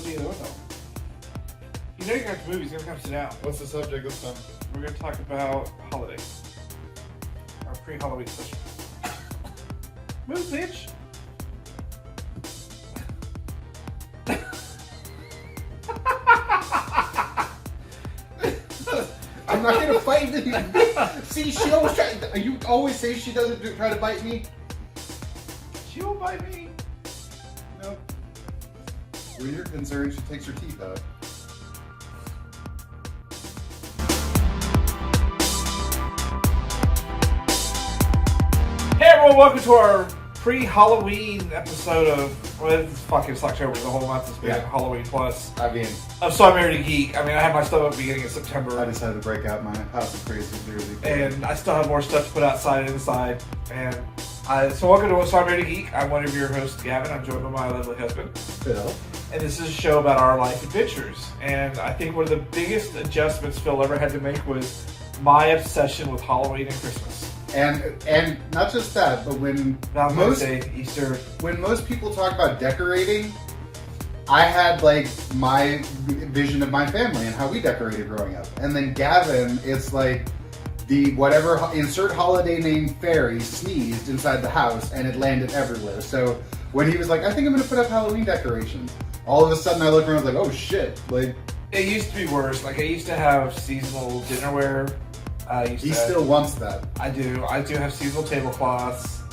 see the window. You know you got the movies. You're gonna come sit down. What's the subject this time? We're gonna talk about holidays. Our pre-Halloween special. Move, bitch. I'm not gonna fight with you. See, she always try. You always say she doesn't try to bite me. She won't bite me. No. When you're concerned, she takes her teeth out. Hey everyone, welcome to our pre-Halloween episode of, well, it's fucking October, the whole month has been Halloween plus. I mean, So I'm married to Geek. I mean, I had my stuff up beginning of September. I decided to break out my house of crazy Jersey. And I still have more stuff to put outside and inside. And so welcome to So I'm married to Geek. I'm one of your hosts, Gavin. I'm joined by my lovely husband, Phil. And this is a show about our life adventures. And I think one of the biggest adjustments Phil ever had to make was my obsession with Halloween and Christmas. And not just that, but when Valentine's Day, Easter. When most people talk about decorating, I had like my vision of my family and how we decorated growing up. And then Gavin, it's like the whatever insert holiday name fairy sneezed inside the house and it landed everywhere. So when he was like, I think I'm gonna put up Halloween decorations, all of a sudden I looked around and was like, oh shit. Like, it used to be worse. Like I used to have seasonal dinnerware. He still wants that. I do have seasonal tablecloths,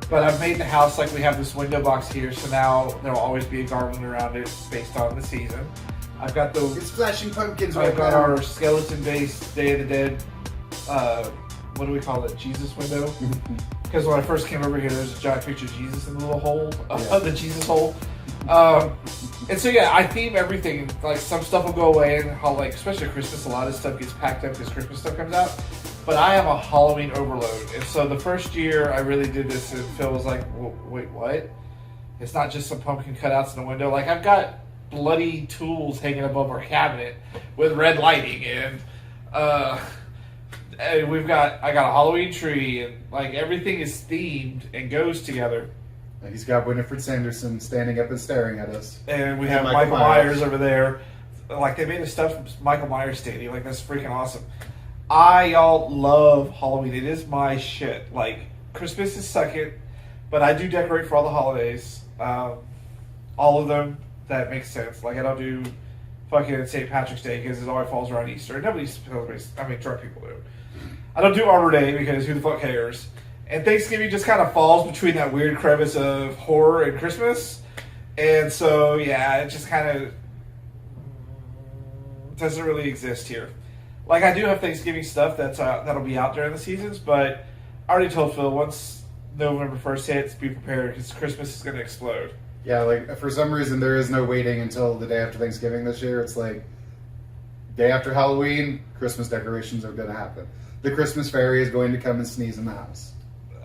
but I've made the house like we have this window box here, so now there'll always be a garland around it based on the season. I've got the it's flashing pumpkins. I've got our skeleton-based Day of the Dead. What do we call it? Jesus window. Because when I first came over here, there's a giant picture of Jesus in the little hole, the Jesus hole. And so yeah, I theme everything. Like some stuff will go away, and how like especially at Christmas, a lot of stuff gets packed up because Christmas stuff comes out. But I have a Halloween overload, and so the first year I really did this, and Phil was like, "Wait, what? It's not just some pumpkin cutouts in the window. Like I've got bloody tools hanging above our cabinet with red lighting, and I got a Halloween tree, and like everything is themed and goes together." And he's got Winifred Sanderson standing up and staring at us. And we have Michael Myers over there. Like, they made a stuff from Michael Myers stadium. Like, that's freaking awesome. Y'all love Halloween. It is my shit. Like, Christmas is second, but I do decorate for all the holidays. All of them. That makes sense. Like, I don't do fucking St. Patrick's Day because it always falls around Easter. Nobody celebrates. I mean, drunk people do. I don't do Arbor Day because who the fuck cares? And Thanksgiving just kind of falls between that weird crevice of horror and Christmas. And so, yeah, it just kind of doesn't really exist here. Like, I do have Thanksgiving stuff that'll be out during the seasons, but I already told Phil, once November 1st hits, be prepared, because Christmas is going to explode. Yeah, like, for some reason, there is no waiting until the day after Thanksgiving this year. It's like, day after Halloween, Christmas decorations are going to happen. The Christmas fairy is going to come and sneeze in the house.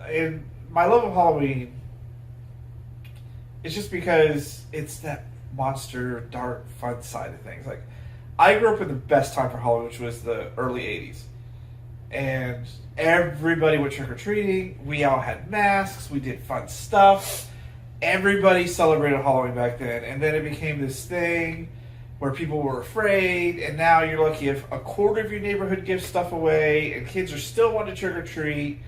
And my love of Halloween is just because it's that monster, dark, fun side of things. Like, I grew up in the best time for Halloween, which was the early 80s. And everybody went trick-or-treating. We all had masks. We did fun stuff. Everybody celebrated Halloween back then. And then it became this thing where people were afraid. And now you're lucky if a quarter of your neighborhood gives stuff away. And kids are still wanting to trick-or-treat.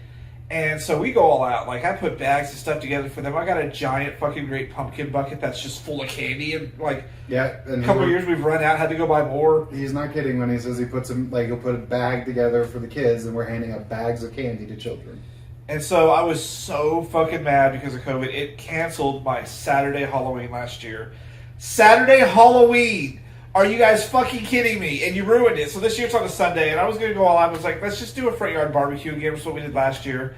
And so we go all out. Like, I put bags of stuff together for them. I got a giant fucking great pumpkin bucket that's just full of candy. And, like, and a couple of years we've run out, had to go buy more. He's not kidding when he says he'll put a bag together for the kids, and we're handing out bags of candy to children. And so I was so fucking mad because of COVID. It canceled my Saturday Halloween last year. Saturday Halloween! Are you guys fucking kidding me? And you ruined it. So this year it's on a Sunday, and I was going to go all out. I was like, let's just do a front yard barbecue again, which is what we did last year.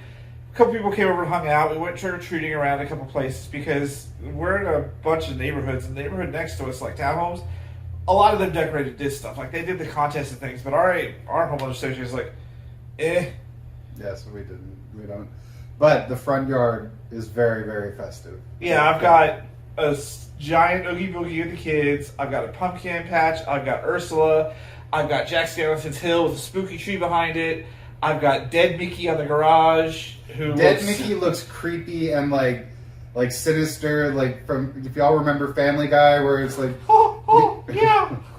A couple people came over and hung out. We went trick-or-treating around a couple places because we're in a bunch of neighborhoods. And the neighborhood next to us, like townhomes, a lot of them decorated this stuff. Like, they did the contests and things. But our homeowner association is like, eh. Yes, we didn't. We don't. But the front yard is very, very festive. Yeah, I've got a giant Oogie Boogie with the kids. I've got a pumpkin patch. I've got Ursula. I've got Jack Skellington's Hill with a spooky tree behind it. I've got Dead Mickey on the garage. Mickey looks creepy and like sinister, like from, if y'all remember Family Guy, where it's like, oh,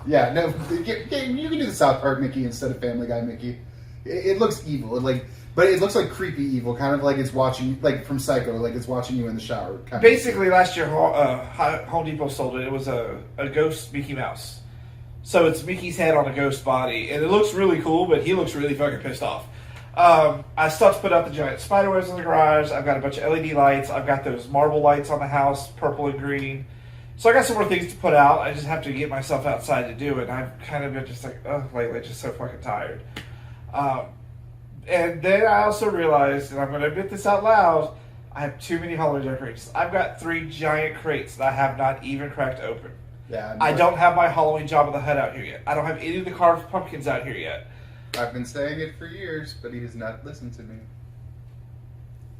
Yeah, no, you can do the South Park Mickey instead of Family Guy Mickey. It looks evil, but it looks like creepy evil, kind of like it's watching, like from Psycho, like it's watching you in the shower. Basically, last year Home Depot sold it. It was a ghost Mickey Mouse. So it's Mickey's head on a ghost body, and it looks really cool, but he looks really fucking pissed off. I still have to put out the giant spider webs in the garage. I've got a bunch of LED lights. I've got those marble lights on the house, purple and green. So I got some more things to put out. I just have to get myself outside to do it. And I've kind of been just like, lately, just so fucking tired. And then I also realized, and I'm going to admit this out loud, I have too many Halloween decorations. I've got 3 giant crates that I have not even cracked open. Yeah, I don't have my Halloween Jabba the Hutt out here yet. I don't have any of the carved pumpkins out here yet. I've been saying it for years, but he does not listen to me.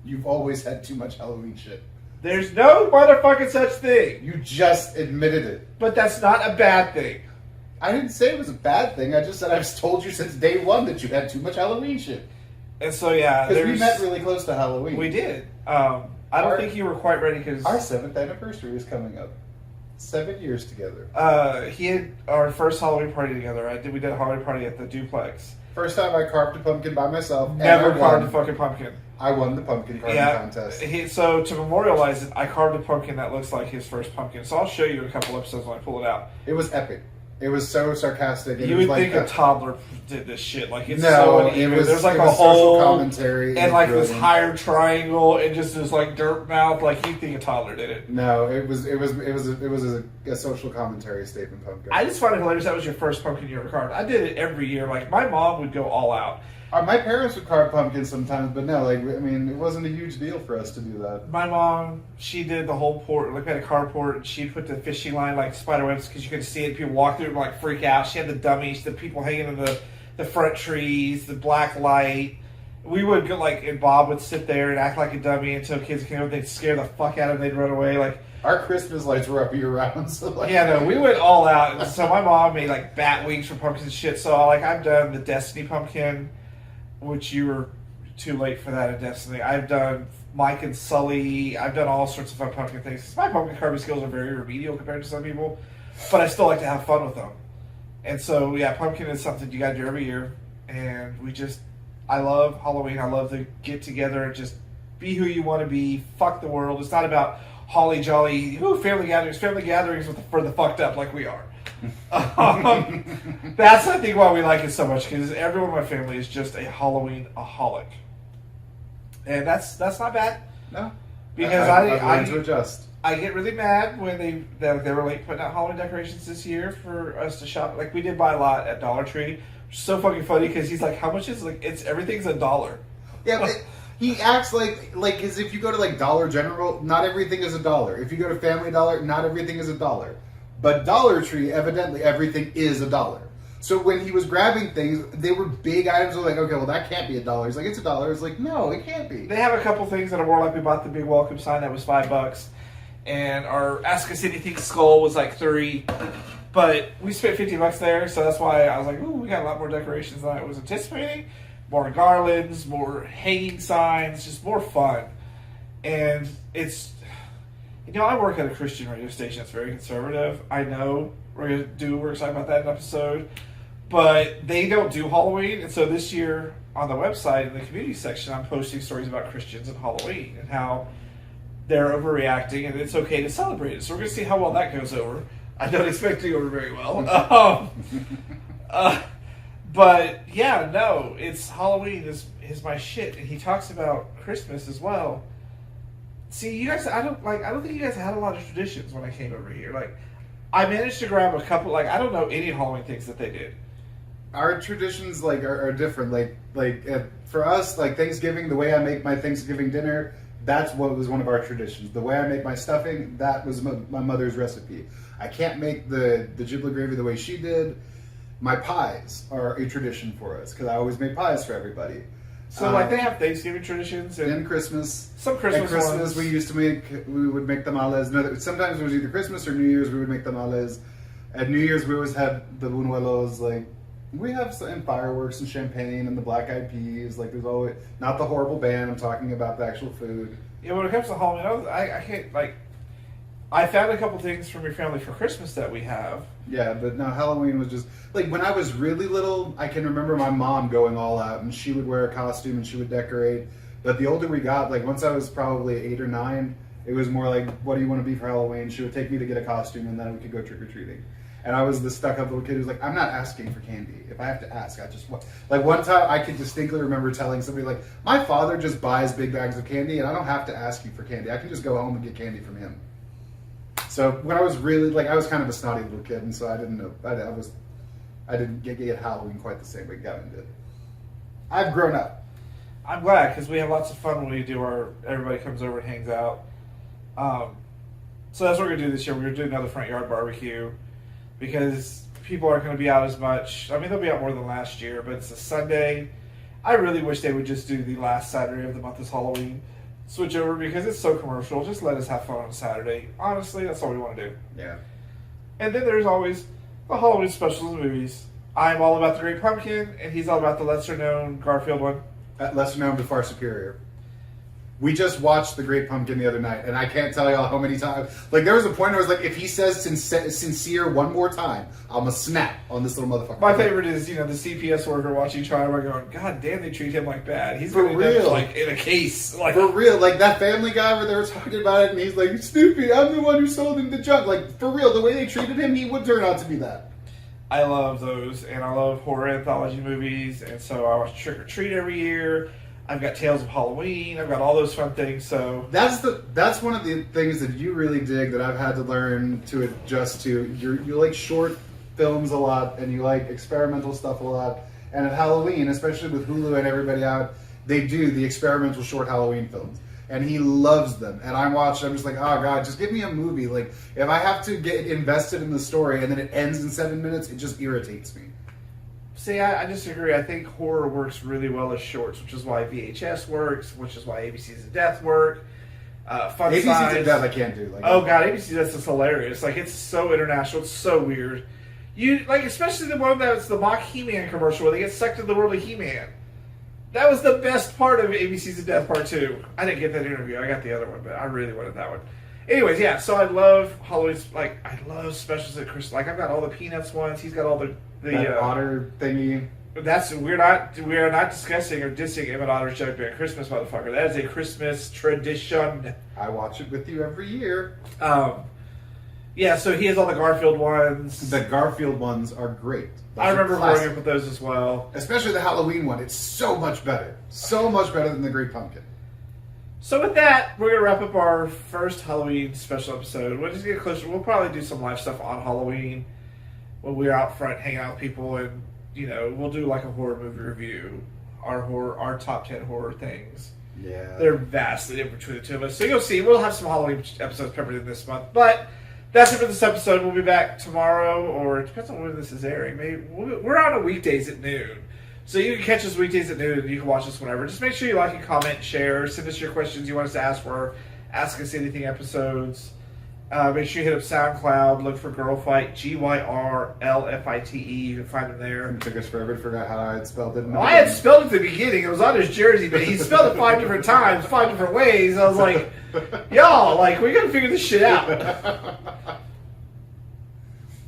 You've always had too much Halloween shit. There's no motherfucking such thing. You just admitted it. But that's not a bad thing. I didn't say it was a bad thing. I just said I've told you since day one that you had too much Halloween shit. And so, yeah. Because we met really close to Halloween. We did. I don't think you were quite ready because... Our 7th anniversary is coming up. 7 years together. He had our first Halloween party together. We did a Halloween party at the duplex. First time I carved a pumpkin by myself. Never carved a fucking pumpkin. I won the pumpkin carving contest. So to memorialize it, I carved a pumpkin that looks like his first pumpkin. So I'll show you in a couple episodes when I pull it out. It was epic. It was so sarcastic. You would think a toddler did this shit. Like it's no, so uneven. It was, there's like it a was hole social commentary and like this higher triangle and just this like dirt mouth. Like you'd think a toddler did it. No, it was a social commentary statement pumpkin. I just find it hilarious that was your first pumpkin you ever carved. I did it every year. Like my mom would go all out. My parents would carve pumpkins sometimes, but no, like I mean, it wasn't a huge deal for us to do that. My mom, she did the whole port, like we had a carport, and she put the fishing line like spider webs because you could see it. People walk through it and like freak out. She had the dummies, the people hanging in the front trees, the black light. We would go like, and Bob would sit there and act like a dummy until kids came over. They'd scare the fuck out of them. They'd run away. Like our Christmas lights were up year round. So like, yeah, no, we went all out. And so my mom made like bat wings for pumpkins and shit. So like I've done the Destiny pumpkin, which you were too late for that in Destiny. I've done Mike and Sully. I've done all sorts of fun pumpkin things. My pumpkin carving skills are very remedial compared to some people, but I still like to have fun with them. And so, yeah, pumpkin is something you got to do every year. And I love Halloween. I love to get together and just be who you want to be. Fuck the world. It's not about holly jolly, family gatherings for the fucked up like we are. That's I think why we like it so much, because everyone in my family is just a Halloween-aholic, and that's not bad. No, because I've learned to adjust. I get really mad when they were late putting out Halloween decorations this year for us to shop. Like we did buy a lot at Dollar Tree, which is so fucking funny because he's like, "How much is everything's $1?" Yeah, but he acts like as if you go to like Dollar General, not everything is $1. If you go to Family Dollar, not everything is $1. But Dollar Tree, evidently, everything is $1. So when he was grabbing things, they were big items. We're like, okay, well, that can't be $1. He's like, it's $1. It's like, no, it can't be. They have a couple things that are more like we bought the big welcome sign that was $5, and our Ask Us Anything skull was like $3. But we spent $50 there, so that's why I was like, ooh, we got a lot more decorations than I was anticipating. More garlands, more hanging signs, just more fun. And it's... I work at a Christian radio station that's very conservative. I know we're excited about that in an episode. But they don't do Halloween. And so this year on the website, in the community section, I'm posting stories about Christians and Halloween and how they're overreacting and it's okay to celebrate it. So we're going to see how well that goes over. I don't expect it to go over very well. But yeah, no, it's Halloween is my shit. And he talks about Christmas as well. See, you guys, I don't think you guys had a lot of traditions when I came over here. Like, I managed to grab a couple, I don't know any Halloween things that they did. Our traditions, are different. For us, Thanksgiving, the way I make my Thanksgiving dinner, that's what was one of our traditions. The way I make my stuffing, that was my mother's recipe. I can't make the giblet gravy the way she did. My pies are a tradition for us, because I always make pies for everybody. So, they have Thanksgiving traditions and Christmas. Some Christmas ones. We would make tamales. No, sometimes it was either Christmas or New Year's. We would make tamales. At New Year's, we always had the buñuelos. We have some fireworks and champagne and the black eyed peas. There's always not the horrible band. I'm talking about the actual food. Yeah, when it comes to Halloween, I can't I found a couple things from your family for Christmas that we have. Yeah, but no, Halloween was just like when I was really little. I can remember my mom going all out, and she would wear a costume and she would decorate. But the older we got, like once I was probably 8 or 9, it was more like, "What do you want to be for Halloween?" She would take me to get a costume, and then we could go trick or treating. And I was the stuck-up little kid who's like, "I'm not asking for candy. If I have to ask, I just want." Like one time, I could distinctly remember telling somebody like, "My father just buys big bags of candy, and I don't have to ask you for candy. I can just go home and get candy from him." So when I was really like, I was kind of a snotty little kid, and so I didn't know. I didn't get Halloween quite the same way Gavin did. I've grown up. I'm glad because we have lots of fun when we do everybody comes over and hangs out. So that's what we're gonna do this year. We're gonna do another front yard barbecue because people aren't gonna be out as much. I mean, they'll be out more than last year, but it's a Sunday. I really wish they would just do the last Saturday of the month as Halloween. Switch over because it's so commercial. Just let us have fun on a Saturday. Honestly, that's all we want to do. Yeah. And then there's always the Halloween specials and movies. I'm all about the Great Pumpkin, and he's all about the lesser-known Garfield one. Lesser known but far superior. We just watched The Great Pumpkin the other night, and I can't tell y'all how many times. Like, there was a point where I was like, if he says sincere one more time, I'm going to snap on this little motherfucker. My favorite is, the CPS worker watching Child going, God damn, they treat him like bad. He's For going to end real. up, like, in a case. Like, For real, like that Family Guy where they were talking about it, and he's like, "Stupid, I'm the one who sold him the junk." Like, for real, the way they treated him, he would turn out to be that. I love those, and I love horror anthology movies, and so I watch Trick or Treat every year. I've got Tales of Halloween. I've got all those fun things. So that's one of the things that you really dig that I've had to learn to adjust to. You like short films a lot, and you like experimental stuff a lot. And at Halloween, especially with Hulu and everybody out, they do the experimental short Halloween films. And he loves them. And I watch, I'm just like, oh God, just give me a movie. Like, if I have to get invested in the story and then it ends in 7 minutes, it just irritates me. See, I disagree. I think horror works really well as shorts, which is why VHS works, which is why ABC's of Death work. Fun ABC's Size. of Death I can't do. Like, oh God, ABC's of Death is hilarious. Like, it's so international. It's so weird. You like, especially the one that's the mock He-Man commercial where they get sucked into the world of He-Man. That was the best part of ABC's of Death Part 2. I didn't get that interview. I got the other one, but I really wanted that one. Anyways, yeah, so I love Halloween. Like, I love specials at Christmas. Like, I've got all the Peanuts ones. He's got all the otter thingy. That's we are not discussing or dissing Emmett Otter's Jugman Christmas, motherfucker. That is a Christmas tradition. I watch it with you every year. Yeah, so he has all the Garfield ones. The Garfield ones are great. Those I are remember classic. growing up with those as well. Especially the Halloween one. It's so much better. So much better than the Great Pumpkin. So with that, we're going to wrap up our first Halloween special episode. We'll just get closer. We'll probably do some live stuff on Halloween when we're out front hanging out with people, and we'll do like a horror movie review. Our top 10 horror things. Yeah. They're vastly different between the two of us. So you'll see. We'll have some Halloween episodes peppered in this month. But that's it for this episode. We'll be back tomorrow, or it depends on when this is airing. Maybe we're on weekdays at noon. So you can catch us weekdays at noon, and you can watch us whenever. Just make sure you like and comment, share, send us your questions you want us to ask for, Ask Us Anything episodes. Make sure you hit up SoundCloud, look for Girl Fight, GYRLFITE. You can find them there. It took us forever to figure out how I had spelled it. Well, I had spelled it at the beginning. It was on his jersey, but he spelled it 5 different times, 5 different ways. I was like, y'all, like, we got to figure this shit out.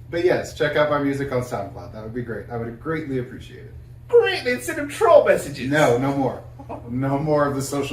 But yes, check out my music on SoundCloud. That would be great. I would greatly appreciate it. Great, they'd send him troll messages. No more. No more of the social